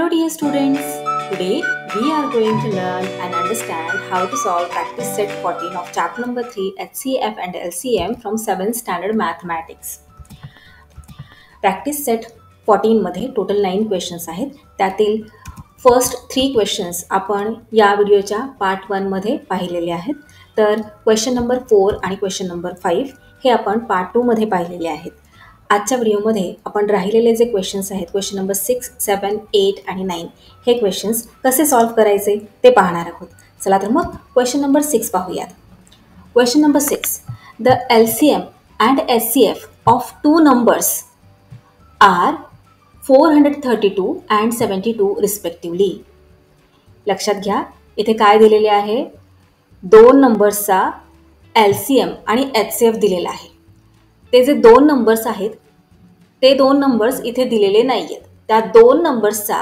Hello dear students, today we are going to learn and understand how to solve practice set 14 of chapter number 3 HCF and LCM from 7th standard mathematics. Practice set 14 मध्ये total 9 questions आहेत. त्यातील first 3 questions आपण या व्हिडिओच्या part 1 मध्ये पाहिलेले आहेत. तर क्वेश्चन नंबर 4 आणि क्वेश्चन नंबर 5 हे आपण पार्ट 2 मध्ये पाहिलेले आहेत. आजच्या व्हिडिओमध्ये आपण राहिलेले जे क्वेश्चन्स आहेत क्वेश्चन नंबर 6, 7, 8 आणि 9 हे क्वेश्चन्स कसे सॉल्व्ह करायचे ते पाहणार आहोत. चला तर मग क्वेश्चन नंबर 6 पाहूयात. Question number 6, the LCM and HCF of two numbers are 432 and 72 respectively. लक्षात घ्या, इथे काय दिलेले आहे, दोन नंबर्सचा LCM आणि HCF दिलेला आहे. ते जे दोन नंबर्स आहेत ते दोन नंबर्स इथे दिलेले नाही आहेत. त्या दोन नंबर्सचा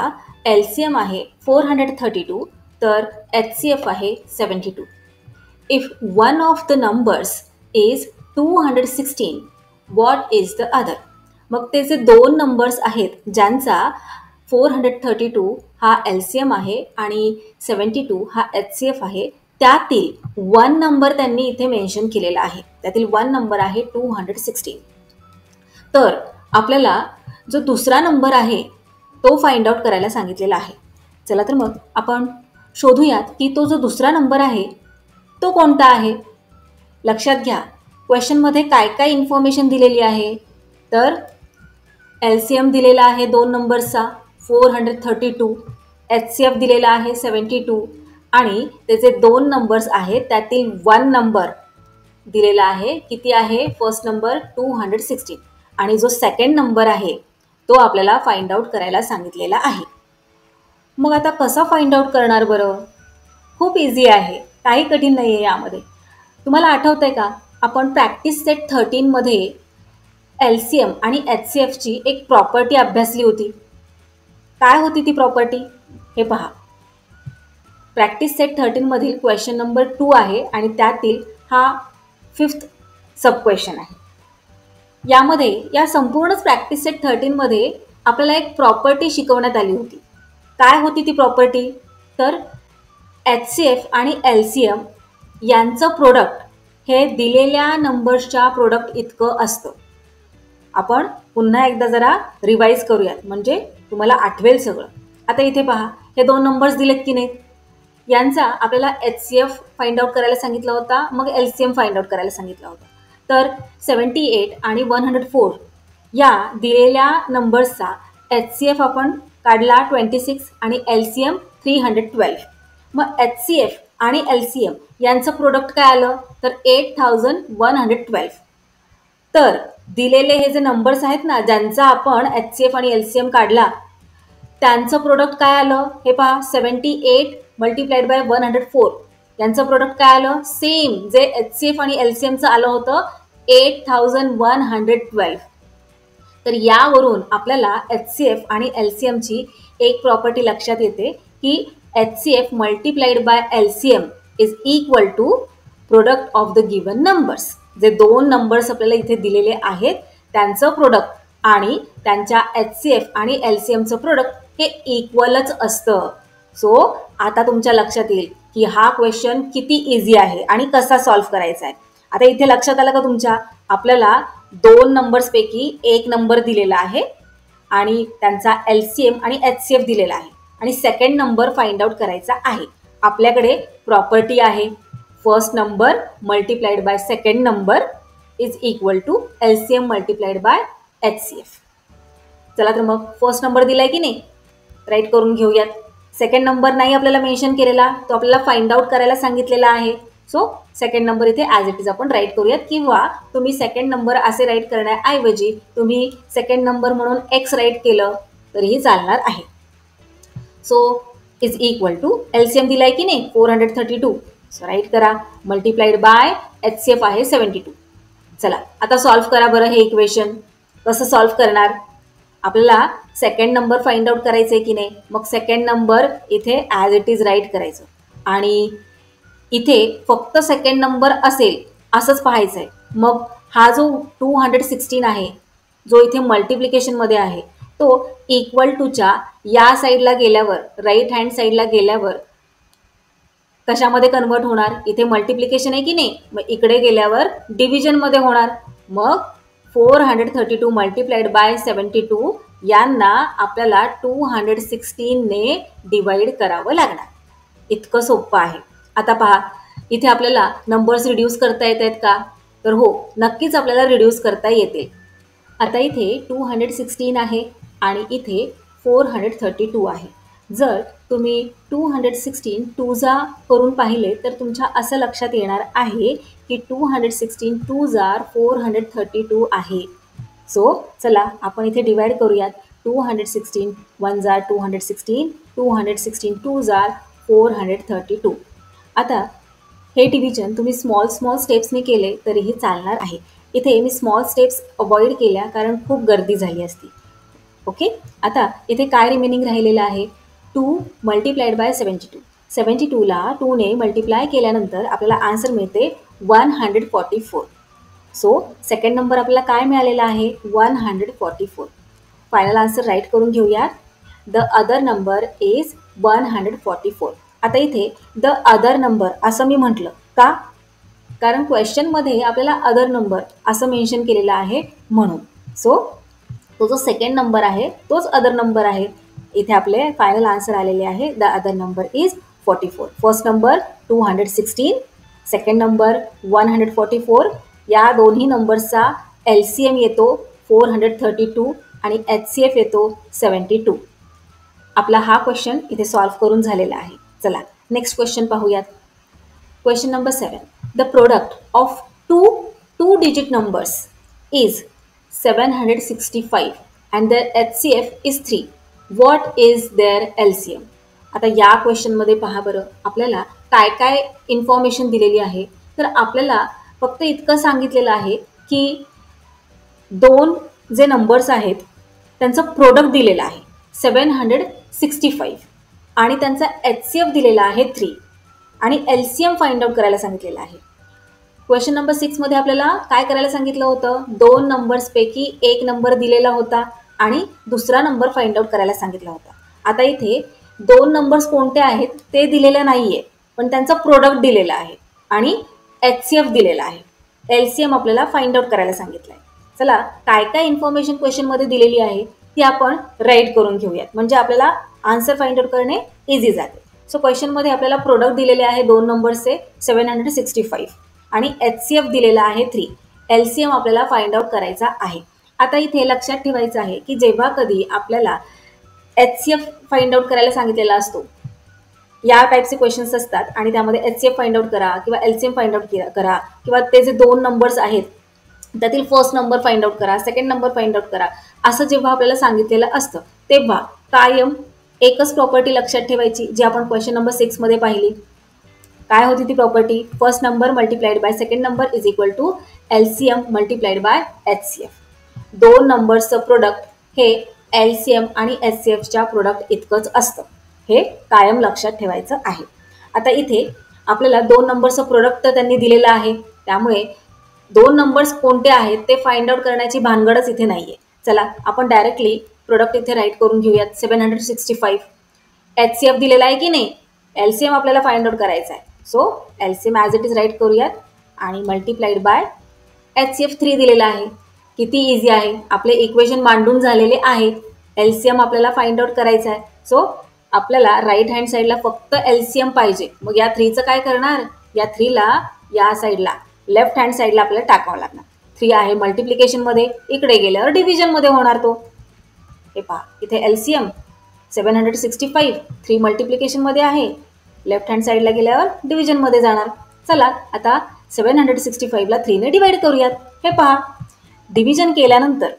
LCM आहे 432 तर HCF आहे 72. If one of the numbers is 216 what is the other. मग ते जे दोन नंबर्स आहेत ज्यांचा 432 हा LCM आहे आणि 72 हा HCF आहे, त्यातील वन नंबर त्यांनी इथे मेन्शन केलेला आहे. त्यातील वन नंबर आहे 216. तर आपल्याला जो दुसरा नंबर आहे तो फाइंड आउट करायला सांगितलेला आहे. चला तर मग आपण शोधूयात की तो जो दुसरा नंबर आहे तो कोणता आहे. लक्षात घ्या, क्वेश्चनमध्ये काय काय इन्फॉर्मेशन दिलेली आहे. तर LCM दिलेला आहे दोन नंबर्सचा 432, HCF दिलेला आहे 72 आणि त्याचे दोन नंबर्स आहेत त्यातील वन नंबर दिलेला आहे. किती आहे, फर्स्ट नंबर 216 आणि जो सेकंड नंबर आहे तो आपल्याला फाइंड आउट करायला सांगितलेला आहे. मग आता कसा फाइंड आउट करणार बरं. खूप इझी आहे, काही कठीण नाही आहे यामध्ये. तुम्हाला आठवतंय का, आपण प्रॅक्टिस सेट 13 मध्ये LCM आणि HCFची एक प्रॉपर्टी अभ्यासली होती. काय होती ती प्रॉपर्टी हे पहा. प्रॅक्टिस सेट 13 मधील क्वेश्चन नंबर 2 आहे आणि त्यातील हा 5th सब क्वेश्चन आहे. यामध्ये या संपूर्ण प्रॅक्टिस सेट 13 मध्ये आपल्याला एक प्रॉपर्टी शिकवण्यात आली होती. काय होती ती प्रॉपर्टी. तर HCF आणि LCM यांचं प्रोडक्ट हे दिलेल्या नंबर्सच्या प्रोडक्ट इतकं असतं. आपण पुन्हा एकदा जरा रिवाईज करूयात म्हणजे तुम्हाला आठवेल सगळं. आता इथे पहा, हे दोन नंबर्स दिलेत की नाहीत. यांचा आपल्याला HCF फाइंड आउट करायला सांगितला होता, मग LCM फाइंड आउट करायला सांगितला होता. तर 78 आणि 104 या दिलेल्या नंबर्सचा HCF आपण काढला 26 आणि LCM 312. मग HCF आणि LCM यांचं प्रोडक्ट काय आलं तर 8112. तर दिलेले हे जे नंबर्स आहेत ना ज्यांचा आपण HCF आणि LCM काढला त्यांचं प्रोडक्ट काय आलं हे पहा. 78 मल्टिप्लाइड बाय 104 यांचं प्रोडक्ट काय आलं, सेम जे HCF आणि LCMचं आलं होतं 8112. तर यावरून आपल्याला HCF आणि LCMची एक प्रॉपर्टी लक्षात येते की HCF multiplied by LCM is equal to product of the given numbers. जे दोन नंबर्स आपल्याला इथे दिलेले आहेत त्यांचं प्रोडक्ट आणि त्यांच्या HCF आणि LCMचं प्रोडक्ट हे इक्वलच असतं. सो आता तुमच्या लक्षात येईल की हा क्वेश्चन किती इझी आहे आणि कसा सॉल्व्ह करायचा आहे. आता इथे लक्षात आलं का तुमच्या, आपल्याला दोन नंबर्सपैकी एक नंबर दिलेला आहे आणि त्यांचा LCM आणि HCF दिलेला आहे आणि सेकंड नंबर फाइंड आउट करायचा आहे. आपल्याकडे प्रॉपर्टी आहे first number multiplied by second number is equal to LCM multiplied by HCF. चला तर मग फर्स्ट नंबर दिलाय की नाही, राईट करून घेऊयात. सेकंड नंबर नाही आपल्याला मेन्शन केलेला, तो आपल्याला फाइंड आउट करायला सांगितलेला आहे. सो सेकंड नंबर इथे ॲज इट इज आपण राईट करूयात किंवा तुम्ही सेकंड नंबर असे राईट करण्याऐवजी तुम्ही सेकंड नंबर म्हणून X राईट केलं तरीही चालणार आहे. So is equal to LCM दिलाय की नाही 432. सो राईट करा मल्टिप्लाइड बाय HCF आहे 72. चला आता सॉल्व्ह करा बरं हे इक्वेशन. कसं सॉल्व्ह करणार, आपल्याला सेकंड नंबर फाइंड आउट करायचं आहे की नाही. मग सेकंड नंबर इथे ॲज इट इज राईट करायचं आणि इथे फक्त सेकंड नंबर असेल असंच पाहायचं आहे. मग हा जो 216 आहे जो इथे मल्टिप्लिकेशनमध्ये आहे तो इक्वल टूच्या या साईडला गेल्यावर, राईट हँड साईडला गेल्यावर कशामध्ये कन्वर्ट होणार? इथे मल्टिप्लिकेशन आहे की नाही, मग इकडे गेल्यावर डिव्हिजनमध्ये होणार. मग 432 मल्टिप्लाइड बाय 72 यांना आपल्याला 216 ने डिवाइड करावं लागणार. इतकं सोपं आहे. आता पहा, इथे आपल्याला नंबर्स रिड्यूस करता येत आहेत का? तर हो, नक्कीच आपल्याला रिड्यूस करता येतील. आता इथे 216 आहे आणि इथे 432 आहे. जर तुम्ही 216 2 करून पाहिले तर तुमच्या असं लक्षात येणार आहे की 216 2 432 आहे. सो चला आपण इथे डिवाइड करूयात. 216 1 216, 216 2 432. आता हे डिव्हिजन तुम्ही स्मॉल स्टेप्सने केले तरीही चालणार आहे. इथे मी स्मॉल स्टेप्स अवॉइड केल्या कारण खूप गर्दी झाली असती. ओके, आता इथे काय रिमेनिंग राहिलेलं आहे? 2 मल्टिप्लाइड बाय 72. 72ला 2ने मल्टिप्लाय केल्यानंतर आपल्याला आन्सर मिळते 144. सो सेकंड नंबर आपल्याला काय मिळालेला आहे? 144. फायनल आन्सर राईट करून घेऊयात. The other number is 144. आता इथे द अदर नंबर असं मी म्हटलं का? कारण क्वेश्चनमध्ये आपल्याला अदर नंबर असं मेन्शन केलेलं आहे म्हणून. सो तो जो सेकंड नंबर आहे तोच अदर नंबर आहे. इथे आपले फायनल आन्सर आलेले आहे. The other number is 44. First number 216, second number 144. या दोन्ही नंबर्सचा LCM येतो 432 आणि HCF येतो 72. आपला हा क्वेश्चन इथे सॉल्व्ह करून झालेला आहे. चला नेक्स्ट क्वेश्चन पाहूयात. Question number 7. The product of two digit numbers is 765 and their HCF is 3. What is their LCM? आता या क्वेश्चनमध्ये पहा बरं, आपल्याला काय काय इन्फॉर्मेशन दिलेली आहे. तर आपल्याला फक्त इतकं सांगितलेलं आहे की दोन जे नंबर्स आहेत त्यांचं प्रोडक्ट दिलेलं आहे 765 आणि त्यांचा HCF दिलेला आहे 3 आणि LCM फाइंड आउट करायला सांगितलेलं आहे. क्वेश्चन नंबर 6 मध्ये आपल्याला काय करायला सांगितलं होतं? दोन नंबर्सपैकी एक नंबर दिलेला होता आणि दुसरा नंबर फाइंड आउट करायला सांगितला होता. आता इथे दोन नंबर्स कोणते आहेत ते दिलेलं नाहीये, पण त्यांचा प्रोडक्ट दिलेला आहे आणि HCF दिलेला आहे. LCM आपल्याला फाइंड आउट करायला सांगितलं आहे. चला काय काय इन्फॉर्मेशन क्वेश्चनमध्ये दिलेली आहे ती आपण राईट करून घेऊयात, म्हणजे आपल्याला आन्सर फाइंड आउट करणे इझी जाते. सो क्वेश्चनमध्ये आपल्याला प्रोडक्ट दिलेले आहे दोन नंबर्सचे 765 आणि HCF दिलेला आहे 3. LCM आपल्याला फाइंड आउट करायचा आहे. आता इथे लक्षात ठेवायचं आहे की जेव्हा कधी आपल्याला HCF फाइंड आउट करायला सांगितलेला असतो, या टाईपचे क्वेश्चन्स असतात आणि त्यामध्ये HCF फाइंड आउट करा किंवा LCM फाइंड आउट करा किंवा ते जे दोन नंबर्स आहेत त्यातील फर्स्ट नंबर फाइंड आउट करा, सेकंड नंबर फाइंड आउट करा, असं जेव्हा आपल्याला सांगितलेलं असतं तेव्हा कायम एकच प्रॉपर्टी लक्षात ठेवायची जी आपण क्वेश्चन नंबर 6 मध्ये पाहिली. काय होती ती property? First number multiplied by second number is equal to LCM multiplied by HCF. दोन नंबर्सचं प्रोडक्ट हे LCM आणि HCFच्या प्रोडक्ट इतकंच असतं, हे कायम लक्षात ठेवायचं आहे. आता इथे आपल्याला दोन नंबरचं प्रोडक्ट तर त्यांनी दिलेलं आहे, त्यामुळे दोन नंबर्स कोणते आहेत ते फाइंड आउट करण्याची भानगडच इथे नाहीये. चला आपण डायरेक्टली प्रोडक्ट इथे राईट करून घेऊयात. 765 HCF दिलेला आहे की नाही, LCM आपल्याला फाइंड आउट करायचा आहे. So LCM as it is write करूयात आणि मल्टिप्लाइड बाय HCF 3 दिलेला आहे. किती इझी आहे, आपले इक्वेशन मांडून झालेले आहे. LCM आपल्याला फाइंड आउट करायचं आहे. सो आपल्याला राईट हँड साईडला फक्त LCM पाहिजे. मग या 3चं काय करणार? या 3ला या साईडला लेफ्ट हँड साईडला आपल्याला टाकावं लागणार. 3 आहे मल्टिप्लिकेशनमध्ये, इकडे गेल्यावर डिव्हिजनमध्ये होणार तो. हे पहा इथे LCM 765 3 मल्टिप्लिकेशनमध्ये आहे, लेफ्ट हँड साईडला गेल्यावर डिव्हिजनमध्ये जाणार. चला आता 765ला 3ने डिवाइड करूयात. हे पहा डिव्हिजन केल्यानंतर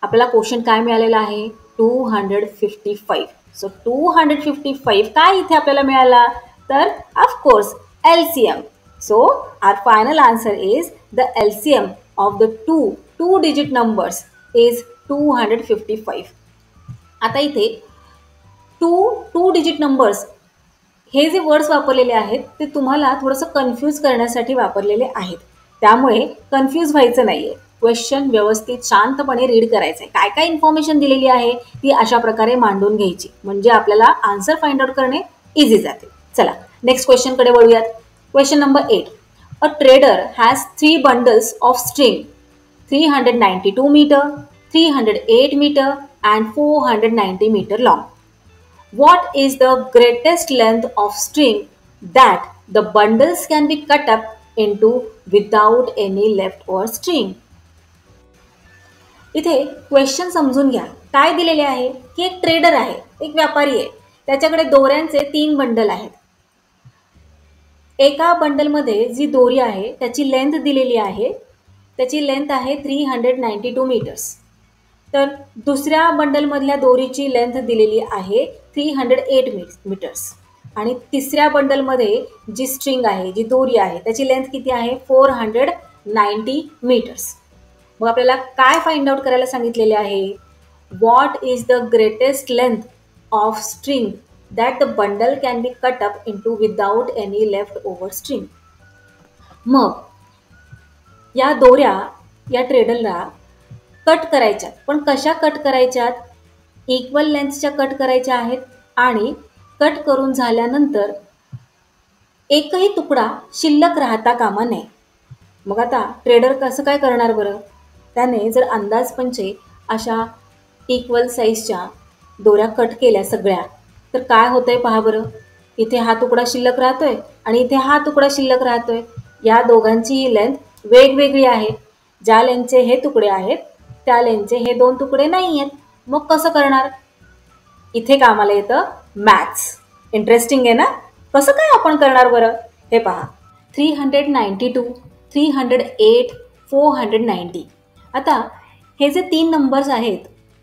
आपल्याला क्वेश्चन काय मिळालेला आहे? 255. सो 255 काय इथे आपल्याला मिळाला? तर of course LCM. So our final answer is the LCM of the two digit numbers is 255. आता इथे टू डिजिट नंबर्स हे जे वर्ड्स वापरलेले आहेत ते तुम्हाला थोडंसं कन्फ्यूज करण्यासाठी वापरलेले आहेत, त्यामुळे कन्फ्यूज व्हायचं नाहीये. क्वेश्चन व्यवस्थित शांतपणे रीड करायचं आहे. काय काय इन्फॉर्मेशन दिलेली आहे ती अशा प्रकारे मांडून घ्यायची, म्हणजे आपल्याला आन्सर फाइंड आउट करणे इझी जाते. चला नेक्स्ट क्वेश्चनकडे वळूयात. Question number 8. A trader has 3 bundles of string 392 meter, 308 meter and 490 meter long. What is the greatest length of string that the bundles can be cut up into without any leftover string? इथे question समजून घ्या. काय दिलेले आहे की एक trader आहे, एक व्यापारी आहे, त्याच्याकडे दोऱ्यांचे 3 बंडल आहेत. एका बंडलमध्ये जी दोरी आहे त्याची लेंथ दिलेली आहे, त्याची लेंथ आहे 392 मीटर्स. तर दुसऱ्या बंडलमधल्या दोरीची लेंथ दिलेली आहे 308 मीटर्स. आणि तिसऱ्या बंडलमध्ये जी स्ट्रिंग आहे, जी दोरी आहे, त्याची लेंथ किती आहे 490 मीटर्स. मग आपल्याला काय फाइंड आउट करायला सांगितलेले आहे? What is the greatest length of string that the bundle can be cut up into without any leftover string. मग या दोऱ्या या ट्रेडरला कट करायच्यात, पण कशा कट करायच्यात? इक्वल लेंथच्या कट करायच्या आहेत आणि कट करून झाल्यानंतर एकही तुकडा शिल्लक राहता कामा नये. मग आता ट्रेडर कसं काय करणार बरं? त्याने जर अंदाजपंचे अशा इक्वल साईजच्या दोऱ्या कट केल्या सगळ्या, तर काय होतंय पहा बरं. इथे हा तुकडा शिल्लक राहतोय आणि इथे हा तुकडा शिल्लक राहतोय. या दोघांची ही लेंथ वेगवेगळी आहे. ज्या लेंथचे हे तुकडे आहेत त्या लेंथचे हे 2 तुकडे नाही आहेत. मग कसं करणार? इथे कामाला येतं मॅथ्स. इंटरेस्टिंग आहे ना? कसं काय आपण करणार बरं? हे पहा, 392, 308, 490. आता हे जे 3 नंबर्स आहेत,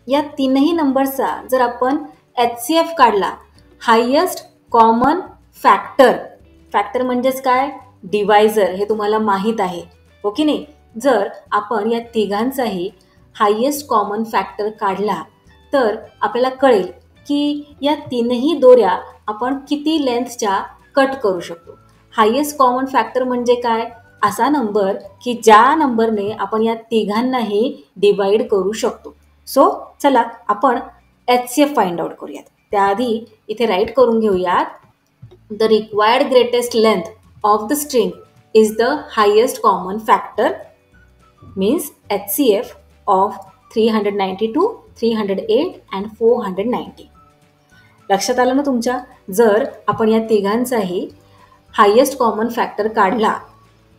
या तीनही नंबर्सचा जर आपण HCF काढला, हायेस्ट कॉमन फॅक्टर. फॅक्टर म्हणजेच काय? डिवायझर. हे तुम्हाला माहीत आहे हो की नाही? जर आपण या तिघांचाही हायेस्ट कॉमन फॅक्टर काढला तर आपल्याला कळेल की या तीनही दोऱ्या आपण किती लेंथच्या कट करू शकतो. हायेस्ट कॉमन फॅक्टर म्हणजे काय? असा नंबर की ज्या नंबरने आपण या तिघांनाही डिवाइड करू शकतो. सो चला आपण HCF फाइंड आउट करूयात. त्याआधी इथे राईट करून घेऊयात. The required greatest length of the string is the highest common factor means HCF of 392, 308 and 490. लक्षात आलं ना तुमच्या? जर आपण या तिघांचाही हायेस्ट कॉमन फॅक्टर काढला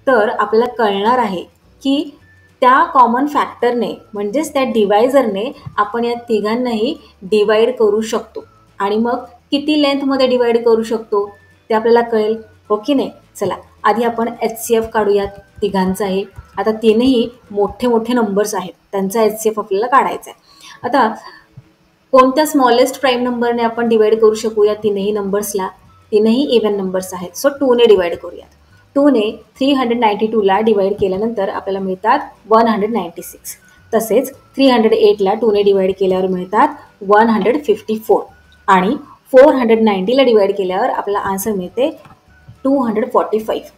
तर आपल्याला कळणार आहे की त्या कॉमन फॅक्टरने म्हणजेच त्या डिवायझरने आपण या तिघांनाही डिवाइड करू शकतो. आणि मग किती लेंथमध्ये डिवाइड करू शकतो ते आपल्याला कळेल हो की नाही? चला आधी आपण HCF काढूयात तिघांचाही. आता तीनही मोठे मोठे नंबर्स आहेत, त्यांचा HCF आपल्याला काढायचा आहे. आता कोणत्या स्मॉलेस्ट प्राईम नंबरने आपण डिवाइड करू शकू या तीनही नंबर्सला? तीनही इव्हन नंबर्स आहेत, सो 2 ने डिवाइड करूयात. 2 ने 392ला डिवाइड केल्यानंतर आपल्याला मिळतात 196. तसेच 308ला 2 ने डिवाइड केल्यावर मिळतात 154 आणि 490ला डिवाइड केल्यावर आपल्याला आन्सर मिळते 245.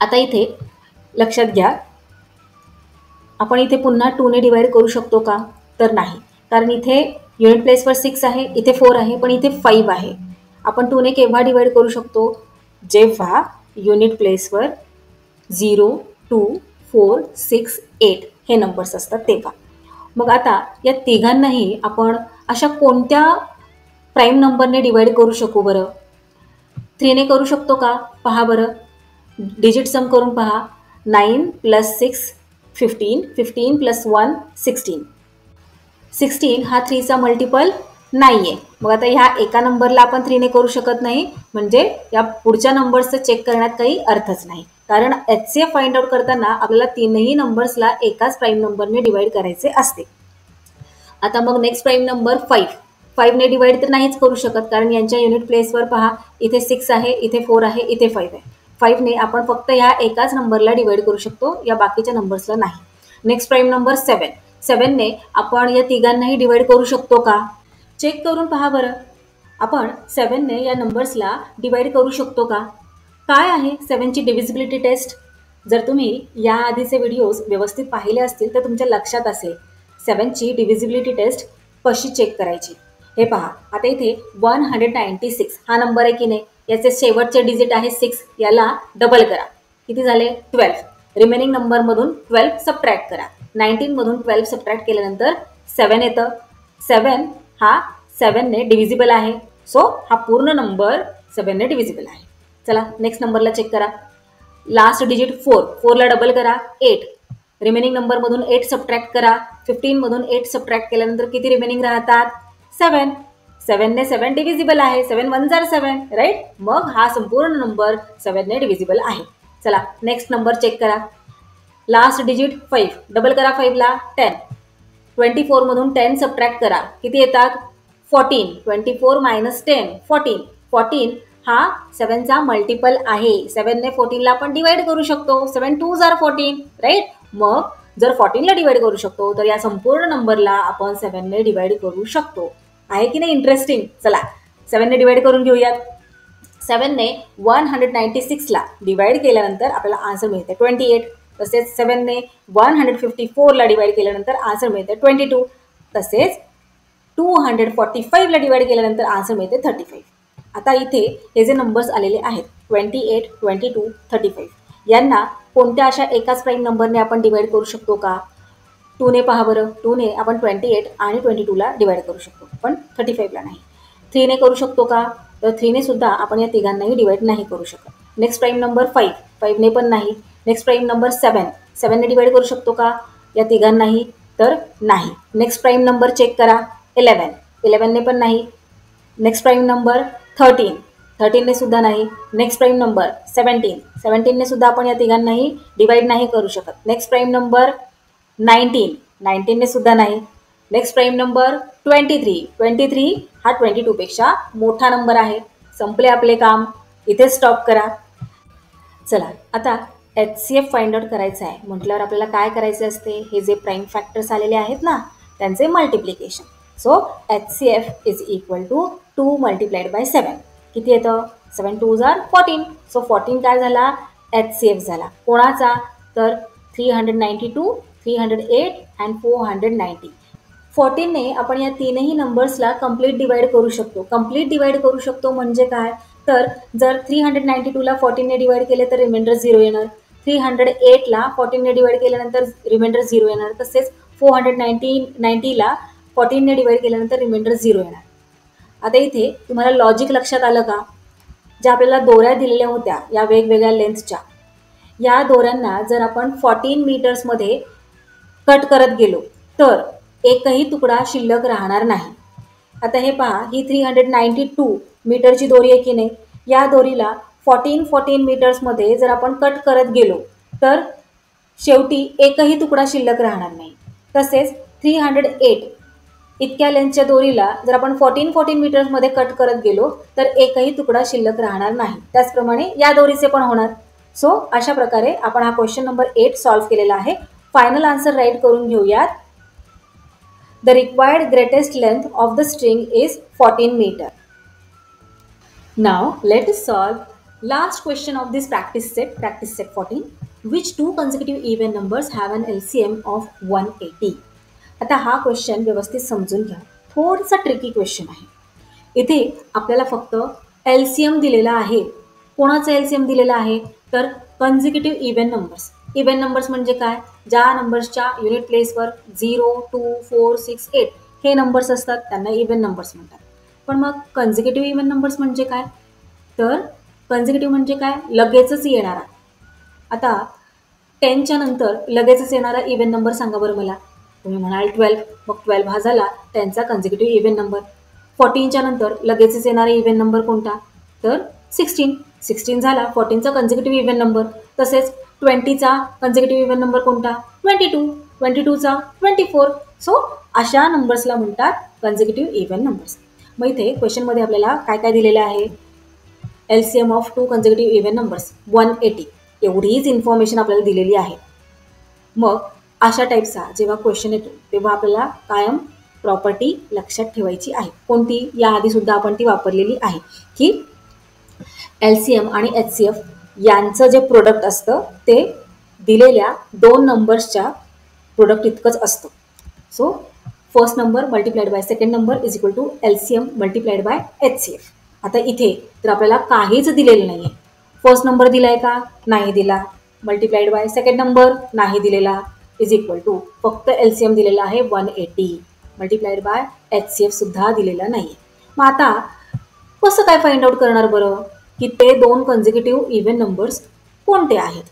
आता इथे लक्षात घ्या, आपण इथे पुन्हा 2 ने डिवाइड करू शकतो का? तर नाही, कारण इथे युनिट प्लेसवर 6 आहे, इथे 4 आहे, पण इथे 5 आहे. आपण 2 ने केव्हा डिवाइड करू शकतो? जेव्हा युनिट प्लेसवर 0, 2, 4, 6, 8 हे नंबर्स असतात तेव्हा. मग आता या तिघांनाही आपण अशा कोणत्या प्राईम नंबरने डिवाइड करू शकू बरं? 3 ने करू शकतो का? पहा बरं, डिजिट सम करून पहा. 9 + 6 15, 15 + 1 16. 16 हा 3चा मल्टिपल नाही आहे. मग आता ह्या एका नंबरला आपण 3 ने करू शकत नाही, म्हणजे या पुढच्या नंबर्सचं चेक करण्यात काही अर्थच नाही. कारण HCF फाइंड आउट करताना आपल्याला तीनही नंबर्सला एकाच प्राईम नंबरने डिवाइड करायचे असते. आता मग नेक्स्ट प्राईम नंबर 5. 5 ने डिवाइड तर नाहीच करू शकत, कारण यांच्या युनिट प्लेसवर पहा, इथे 6 आहे, इथे 4 आहे, इथे 5 आहे. 5 ने आपण फक्त ह्या एकाच नंबरला डिवाइड करू शकतो, या बाकीच्या नंबर्सला नाही. Next prime number 7. 7 ने आपण या तिघांनाही डिवाइड करू शकतो का? चेक करून पहा बरं. आपण 7 ने या नंबर्सला डिवाइड करू शकतो का? काय आहे 7ची डिव्हिजिबिलिटी टेस्ट? जर तुम्ही या आधीचे व्हिडिओज व्यवस्थित पाहिले असतील तर तुमच्या लक्षात असेल 7ची डिव्हिजिबिलिटी टेस्ट कशी चेक करायची. हे पहा, आता इथे 196 हा नंबर आहे की नाही, याचे शेवटचे डिजिट आहे 6, याला डबल करा. किती झाले? 12. रिमेनिंग नंबरमधून 12 सबट्रॅक्ट करा. 19मधून 12 सबट्रॅक्ट केल्यानंतर 7 येतं. 7 हा 7ने डिव्हिजिबल आहे. सो हा पूर्ण नंबर 7ने डिव्हिजिबल आहे. चला नेक्स्ट नंबरला चेक करा. लास्ट डिजिट 4, 4ला डबल करा 8. रिमेनिंग नंबरमधून 8 सबट्रॅक्ट करा. 15मधून 8 सबट्रॅक्ट केल्यानंतर किती रिमेनिंग राहतात? 7. 7ने 7 डिव्हिजिबल आहे. 7 1 जार 7, राईट. मग हा संपूर्ण नंबर 7ने डिव्हिजिबल आहे. चला नेक्स्ट नंबर चेक करा. लास्ट डिजिट 5, डबल करा 5ला 10. 24मधून 10 सबट्रॅक्ट करा. किती येतात? 14. 24 मायनस 10 14. 14 हा 7चा मल्टिपल आहे. 7ने 14ला आपण डिवाइड करू शकतो. 7 2 जार 14, राईट. मग जर 14ला डिवाइड करू शकतो तर या संपूर्ण नंबरला आपण 7ने डिवाइड करू शकतो. आहे की नाही इंटरेस्टिंग? चला 7ने डिवाइड करून घेऊयात. 7ने 196ला डिवाइड केल्यानंतर आपल्याला आन्सर मिळते 28. तसेच 7ने 154ला डिवाइड केल्यानंतर आन्सर मिळते 22. तसेच 245ला डिवाइड केल्यानंतर आन्सर मिळते 35. आता इथे हे जे नंबर्स आलेले आहेत 28, 22, 35 यांना कोणत्या अशा एकाच प्राईम नंबरने आपण डिवाइड करू शकतो का? 2ने पहा बरं. 2ने आपण 28 आणि 22ला डिवाइड करू शकतो, पण 35ला नाही. 3ने करू शकतो का? तर 3ने सुद्धा आपण या तिघांनाही डिवाइड नाही करू शकत. नेक्स्ट प्राईम नंबर 5, 5ने पण नाही. नेक्स्ट प्राईम नंबर 7, 7ने डिवाइड करू शकतो का? या तिघांनाही तर नाही. नेक्स्ट प्राईम नंबर चेक करा 11, 11ने पण नाही. नेक्स्ट प्राईम नंबर 13, 13ने सुद्धा नाही. नेक्स्ट प्राईम नंबर 17, 17ने सुद्धा आपण या तिघांनाही डिवाइड नाही करू शकत. नेक्स्ट प्राईम नंबर 19, 19ने सुद्धा नाही. नेक्स्ट प्राईम नंबर 23, 23 हा 22पेक्षा मोठा नंबर आहे. संपले आपले काम. इथे स्टॉप करा. चला आता HCF फाइंड आउट करायचं आहे म्हटल्यावर आपल्याला काय करायचे असते? हे जे प्राईम फॅक्टर्स आलेले आहेत ना त्यांचे multiplication. So HCF is equal to 2 multiplied by 7. किती येतं? 7 2 जार 14. सो 14 काय झाला? HCF झाला. कोणाचा? तर 392, 308 अँड 490. 14ने आपण या तीनही नंबर्सला कंप्लीट डिवाइड करू शकतो. कंप्लीट डिवाइड करू शकतो म्हणजे काय? तर जर 392ला 14ने डिवाइड केले तर रिमाइंडर 0 येणार. 308ला 14ने डिवाइड केल्यानंतर रिमाइंडर 0 येणार. तसेच 490ला 14ने डिवाइड केल्यानंतर रिमाइंडर 0 येणार. आता इथे तुम्हाला लॉजिक लक्षात आलं का? ज्या आपल्याला दोऱ्या दिलेल्या होत्या या वेगवेगळ्या लेंथच्या, या दोऱ्यांना जर आपण 14 मीटर्समध्ये कट करत गेलो तर एकही तुकडा शिल्लक राहणार नाही. आता हे पहा, ही 392 मीटरची दोरी आहे की नाही, या दोरीला 14 मीटर्समध्ये जर आपण कट करत गेलो तर शेवटी एकही तुकडा शिल्लक राहणार नाही. तसेच 308 इतक्या लेंथच्या दोरीला जर आपण 14 मीटर्समध्ये कट करत गेलो तर एकही तुकडा शिल्लक राहणार नाही. त्याचप्रमाणे या दोरीचे पण होणार. सो अशा प्रकारे आपण हा क्वेश्चन नंबर 8 सॉल्व्ह केलेला आहे. फायनल आन्सर राईट करून घेऊयात. The required greatest length of the string is 14 meter. Now let us solve last question of this practice set 14. Which two consecutive even numbers have an LCM of 180? आता हा question व्यवस्थित समजून घ्या. थोडासा tricky question आहे. इथे आपल्याला फक्त LCM दिलेला आहे. कोणाचं LCM दिलेलं आहे? तर consecutive even numbers. Even numbers म्हणजे काय? ज्या नंबर्सच्या युनिट प्लेसवर 0, 2, 4, 6, 8 हे नंबर्स असतात त्यांना इव्हन नंबर्स म्हणतात. पण मग कन्झिक्युटिव्ह इव्हन नंबर्स म्हणजे काय? तर कन्झिक्युटिव्ह म्हणजे काय? लगेचच येणारा. आता 10च्या नंतर लगेचच येणारा इव्हन नंबर सांगा बरं मला. तुम्ही म्हणाल 12. मग 12 हा झाला 10चा कन्झिक्युटिव्ह इव्हन नंबर. 14च्या नंतर लगेचच येणारा इव्हन नंबर कोणता? तर 16. 16 झाला 14चा कन्झिक्युटिव्ह इव्हन नंबर. तसेच 20चा कन्झिक्युटिव्ह इव्हन नंबर कोणता? 22. 22चा 24. सो अशा नंबर्सला म्हणतात कन्झिक्युटिव्ह इव्हन नंबर्स. मग इथे क्वेश्चनमध्ये आपल्याला काय काय दिलेलं आहे? LCM of 2 consecutive even numbers 180. एवढीच इन्फॉर्मेशन आपल्याला दिलेली आहे. मग अशा टाईपचा जेव्हा क्वेश्चन येतो तेव्हा आपल्याला कायम प्रॉपर्टी लक्षात ठेवायची आहे. कोणती? याआधीसुद्धा आपण ती वापरलेली आहे की LCM आणि HCF यांचं जे प्रोडक्ट असतं ते दिलेल्या दोन नंबर्सच्या प्रोडक्ट इतकंच असतं. So first number multiplied by second number is equal to LCM multiplied by HCF. आता इथे तर आपल्याला काहीच दिलेलं नाही आहे. फर्स्ट नंबर दिला आहे का? नाही दिला. मल्टिप्लाइड बाय सेकंड नंबर नाही दिलेला, इज इक्वल टू फक्त LCM दिलेला आहे 180. मल्टिप्लाइड बाय HCF सुद्धा दिलेला नाही आहे. मग आता कसं काय फाइंड आउट करणार बरं की ते दोन कन्झिक्युटिव्ह इव्हन नंबर्स कोणते आहेत?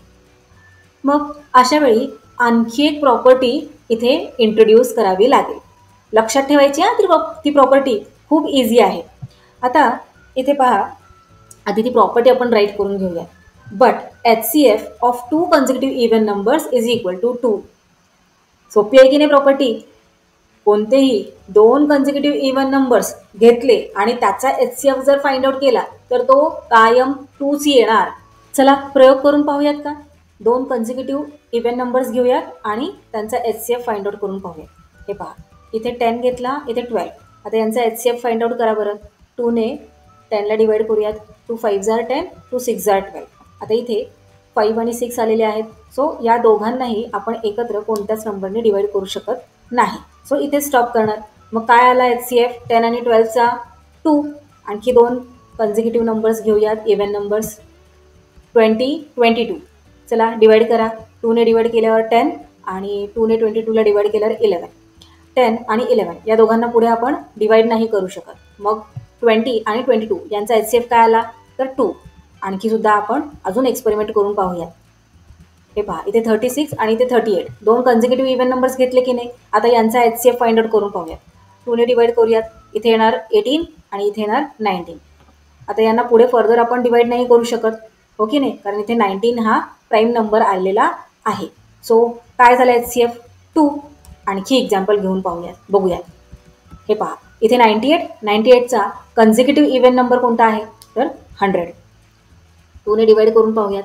मग अशा वेळी आणखी एक प्रॉपर्टी इथे इंट्रोड्यूस करावी लागेल. लक्षात ठेवायची ती प्रॉपर्टी खूप इझी आहे. आता इथे पहा, आधी ती प्रॉपर्टी आपण राईट करून घेऊया. But HCF of two consecutive even numbers is equal to 2. सोपी आहे की नाही प्रॉपर्टी? कोणतेही दोन कन्झिक्युटिव्ह इव्हन नंबर्स घेतले आणि त्याचा HCF जर फाइंड आउट केला तर तो कायम 2च येणार. चला प्रयोग करून पाहूयात का? दोन कन्झिक्युटिव्ह इव्हन नंबर्स घेऊयात आणि त्यांचा HCF फाइंड आउट करून पाहूयात. हे पहा, इथे 10 घेतला, इथे 12. आता यांचा HCF फाइंड आउट करा बरं. 2ने 10ला डिवाइड करूयात. 2 5 जार 10, 2 6 जार 12. आता इथे 5 आणि 6 आलेले आहेत. सो या दोघांनाही आपण एकत्र कोणत्याच नंबरने डिवाइड करू शकत नाही. सो इथे स्टॉप करणार. मग काय आला HCF? 10 आणि 12चा 2. आणखी दोन कन्झिक्युटिव्ह नंबर्स घेऊयात, इव्हन नंबर्स. 20, 22. चला डिवाइड करा. 2ने डिवाइड केल्यावर 10 आणि 2ने 22ला डिवाइड केल्यावर 11. 10 आणि 11 या दोघांना पुढे आपण डिवाइड नाही करू शकत. मग 20 आणि 22 यांचा HCF काय आला? तर 2. आणखी सुद्धा आपण अजून एक्सपेरिमेंट करून पाहूयात. हे पहा, इथे 36 आणि इथे 38 दोन कन्झिक्युटिव्ह इव्हन नंबर्स घेतले की नाही. आता यांचा HCF फाइंड आउट करून पाहूयात. 2ने डिवाइड करूयात. इथे येणार 18 आणि इथे येणार 19. आता यांना पुढे फर्दर आपण डिवाइड नाही करू शकत, हो की नाही? कारण इथे 19 हा प्राईम नंबर आलेला आहे. सो काय झालं HCF? 2. आणखी एक्झाम्पल घेऊन पाहूयात, बघूयात. हे पहा, इथे 98चा कन्झिक्युटिव्ह इव्हन नंबर कोणता आहे? तर 100. 2ने डिवाइड करून पाहूयात.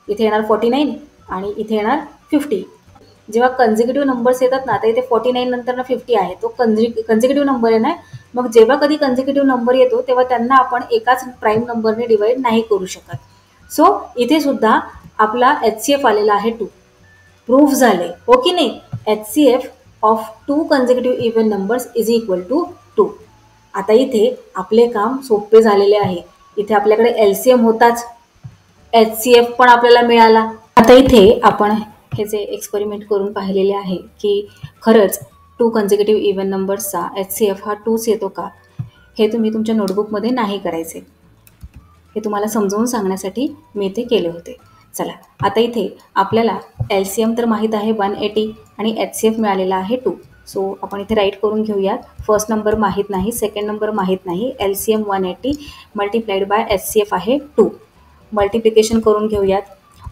इथे येणार 49 आणि इथे येणार 50. जेव्हा कन्झिक्युटिव्ह नंबर्स येतात ना, तर इथे 49 नंतर ना 50 आहे, तो कन्झिक्युटिव्ह नंबर आहे ना. मग जेव्हा कधी कन्झिक्युटिव्ह नंबर येतो तेव्हा त्यांना आपण एकाच प्राईम नंबरने डिवाइड नाही करू शकत. सो इथे सुद्धा आपला HCF आलेला आहे 2. प्रूफ झाले, हो की नाही? HCF of two consecutive even numbers is equal to 2. आता इथे आपले काम सोपे झालेले आहे. इथे आपल्याकडे LCM होताच, HCF पण आपल्याला मिळाला. आता इथे आपण हे जे एक्सपेरिमेंट करून पाहिलेले आहे की खरंच टू कन्झिक्युटिव्ह इव्हन नंबर्सचा HCF हा 2च येतो का, हे तुम्ही तुमच्या नोटबुकमध्ये नाही करायचे. हे तुम्हाला समजावून सांगण्यासाठी मी इथे केले होते. चला, आता इथे आपल्याला LCM तर माहीत आहे 180 आणि HCF मिळालेला आहे 2. सो आपण इथे राईट करून घेऊयात. फर्स्ट नंबर माहीत नाही, सेकंड नंबर माहीत नाही. LCM 180 मल्टिप्लाइड बाय HCF आहे 2. मल्टिप्लिकेशन करून घेऊयात.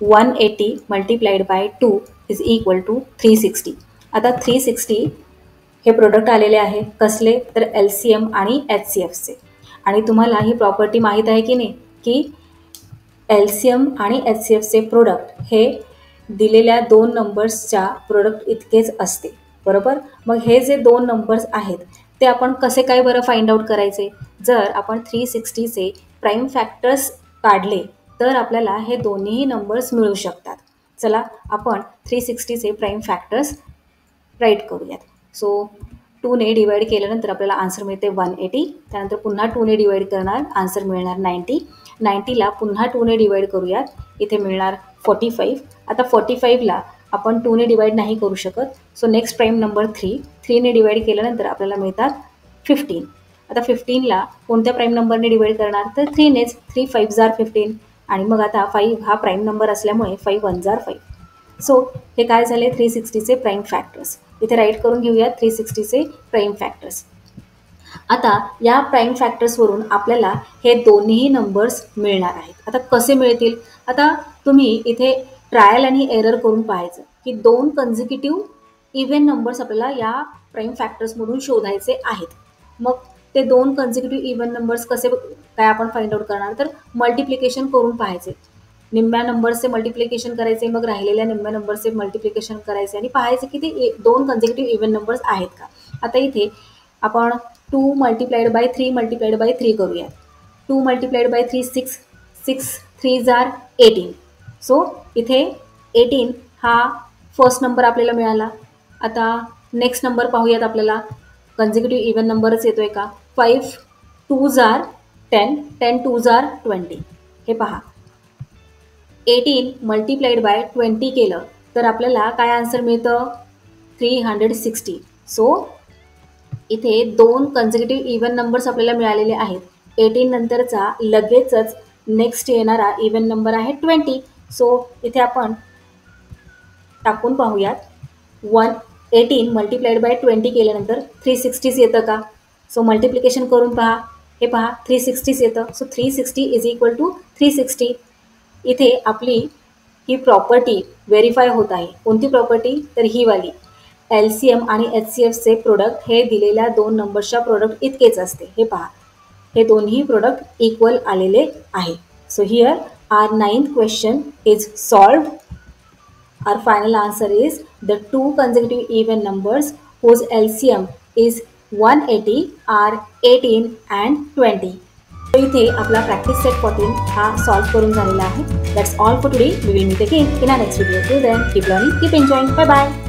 180 multiplied by 2 is equal to 360. आता 360 हे प्रोडक्ट आलेले आहे कसले? तर LCM आणि HCFचे. आणि तुम्हाला ही प्रॉपर्टी माहीत आहे की नाही की LCM आणि HCFचे प्रोडक्ट हे दिलेल्या दोन नंबर्सच्या प्रोडक्ट इतकेच असते, बरोबर? मग हे जे दोन नंबर्स आहेत ते आपण कसे काय बरं फाइंड आउट करायचे? जर आपण 360चे प्राईम फॅक्टर्स काढले तर आपल्याला हे दोन्ही नंबर्स मिळू शकतात. चला आपण 360चे प्राईम फॅक्टर्स राईट करूयात. सो 2ने डिवाइड केल्यानंतर आपल्याला आन्सर मिळते 180. त्यानंतर पुन्हा 2ने डिवाइड करणार, आन्सर मिळणार 90. 90ला पुन्हा 2ने डिवाइड करूयात, इथे मिळणार 45. आता 45ला आपण 2ने डिवाइड नाही करू शकत. सो नेक्स्ट प्राईम नंबर 3ने डिवाइड केल्यानंतर आपल्याला मिळतात 15. आता 15ला कोणत्या प्राईम नंबरने डिवाइड करणार? तर 3नेच. 3 5 जार 15. आणि मग आता 5 हा प्राईम नंबर असल्यामुळे 5 1 जार 5. सो हे काय झाले? 360चे प्राईम फॅक्टर्स. इथे राईट करून घेऊयात 360चे प्राईम फॅक्टर्स. आता या प्राईम फॅक्टर्सवरून आपल्याला हे दोन्ही नंबर्स मिळणार आहेत. आता कसे मिळतील? आता तुम्ही इथे ट्रायल आणि एरर करून पाहायचं की दोन कन्झिक्युटिव्ह इव्हन नंबर्स आपल्याला या प्राईम फॅक्टर्समधून शोधायचे आहेत. मग ते दोन कन्झिक्युटिव्ह इव्हन नंबर्स कसे काय आपण फाइंड आउट करणार? तर मल्टिप्लिकेशन करून पाहायचे. निम्म्या नंबरचे मल्टिप्लिकेशन करायचे, मग राहिलेल्या निम्म्या नंबरचे मल्टिप्लिकेशन करायचे आणि पाहायचे की ते दोन कन्झिक्युटिव्ह इव्हन नंबर्स आहेत का. आता इथे आपण 2 मल्टिप्लाइड बाय 3 मल्टिप्लाइड बाय 3 करूया. 2 मल्टिप्लाइड बाय 3 6. 6 3 जार 18. सो इथे 18 हा फर्स्ट नंबर आपल्याला मिळाला. आता नेक्स्ट नंबर पाहूयात. आपल्याला कन्झिक्युटिव्ह इव्हन नंबरच येतोय का. 5 2s are 10, 10 2s are 20. हे पहा, 18 मल्टिप्लाइड बाय 20 केलं तर आपल्याला काय आन्सर मिळतं, 360. सो इथे दोन कन्झिक्युटिव्ह इव्हन नंबर्स आपल्याला मिळालेले आहेत. 18 नंतरचा लगेचच नेक्स्ट येणारा इव्हन नंबर आहे 20. सो इथे आपण टाकून पाहूयात. 18 मल्टिप्लाइड बाय 20 केल्यानंतर 360 येतं का. सो मल्टिप्लिकेशन करून पहा. हे पहा 360 येतं. So 360 is equal to 360. इथे आपली ही प्रॉपर्टी व्हेरीफाय होत आहे. कोणती प्रॉपर्टी, तर ही वाली. LCM आणि HCFचे प्रोडक्ट हे दिलेल्या दोन नंबर्सच्या प्रोडक्ट इतकेच असते. हे पहा, हे दोन्ही प्रोडक्ट इक्वल आलेले आहे. So here are 9th question is solved. Our final answer is the two consecutive even numbers whose LCM is 180 are 18 and 20. So इथे आपला practice set 14 हा सॉल्व करून झालेला आहे. That's all for today. We will meet again in our next video. Till then, keep learning, keep enjoying. Bye bye.